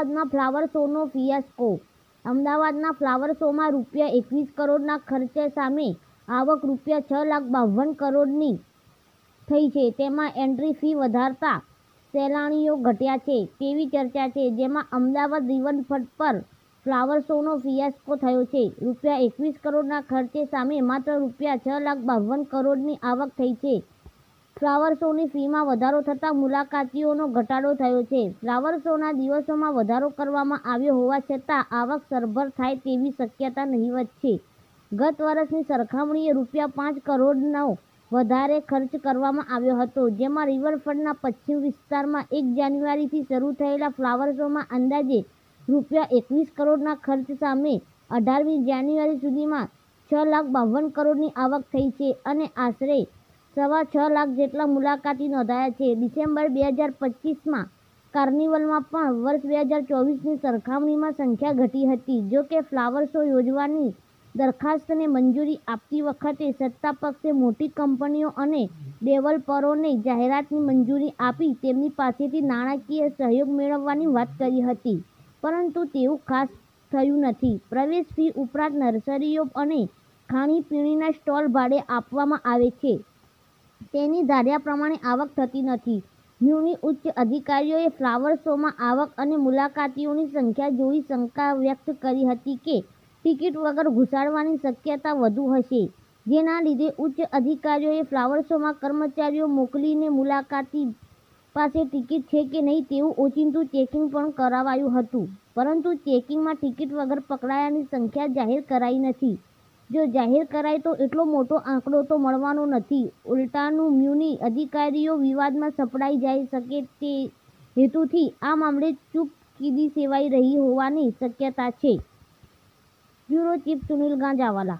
અમદાવાદમાં flower શોનો fiasco. અમદાવાદના flower શોમાં ₹21 કરોડના ખર્ચે સામે આવક ₹6,52,00,000 કરોડની થઈ છે. તેમાં એન્ટ્રી ફી વધારતા સહેલાણીઓ ઘટ્યા છે તેવી ચર્ચા છે, જેમાં અમદાવાદ રિવરફ્રન્ટ પર ફ્લાવર શોનો ફિયાસ્કો થયો છે. ₹21 કરોડના ખર્ચે સામે માત્ર ₹6,52,00,000 કરોડની આવક થઈ છે. ફ્લાવર શોની ફીમાં વધારો થતાં મુલાકાતીઓનો ઘટાડો થયો છે. ફ્લાવર શોના દિવસોમાં વધારો કરવામાં આવ્યો હોવા છતાં આવક સરભર થાય તેવી શક્યતા નહીવત છે. ગત વર્ષની સરખામણીએ ₹5 કરોડનો વધારે ખર્ચ કરવામાં આવ્યો હતો, જેમાં રિવરફ્રન્ટના પશ્ચિમ વિસ્તારમાં 1 જાન્યુઆરીથી શરૂ થયેલા ફ્લાવર શોમાં અંદાજે ₹21 કરોડના ખર્ચ સામે 18મી જાન્યુઆરી સુધીમાં ₹6,52,00,000 કરોડની આવક થઈ છે અને આશરે ₹6.25 લાખ જેટલા મુલાકાતી નોંધાયા છે. ડિસેમ્બર 2025માં કાર્નિવલમાં પણ વર્ષ 2024ની સરખામણીમાં સંખ્યા ઘટી હતી. જો કે, ફ્લાવર શો યોજવાની દરખાસ્તને મંજૂરી આપતી વખતે સત્તાપક્ષે મોટી કંપનીઓ અને ડેવલપરોને જાહેરાતની મંજૂરી આપી તેમની પાસેથી નાણાકીય સહયોગ મેળવવાની વાત કરી હતી, પરંતુ તેવું ખાસ થયું નથી. પ્રવેશ ફી ઉપરાંત નર્સરીઓ અને ખાણીપીણીના સ્ટોલ ભાડે આપવામાં આવે છે. તેની ધાર્યા પ્રમાણે આવક થતી નથી. મ્યુનિ ઉચ્ચ અધિકારીઓએ ફ્લાવર શોમાં આવક અને મુલાકાતીઓની સંખ્યા જોઈ શંકા વ્યક્ત કરી હતી કે ટિકિટ વગર ઘુસાડવાની શક્યતા વધુ હશે, જેના લીધે ઉચ્ચ અધિકારીઓએ ફ્લાવર શોમાં કર્મચારીઓ મોકલીને મુલાકાતી પાસે ટિકિટ છે કે નહીં તેવું ઓચિંતું ચેકિંગ પણ કરાવાયું હતું, પરંતુ ચેકિંગમાં ટિકિટ વગર પકડાયાની સંખ્યા જાહેર કરાઈ નથી. જો જાહેર કરાય તો એટલો મોટો આંકડો તો મળવાનો નથી. ઉલટાનું મ્યુનિ અધિકારીઓ વિવાદમાં સપડાઈ જઈ શકે તે હેતુથી આ મામલે ચૂપકિદી સેવાઈ રહી હોવાની શક્યતા છે. Bureau chief Sunil Ganjawala.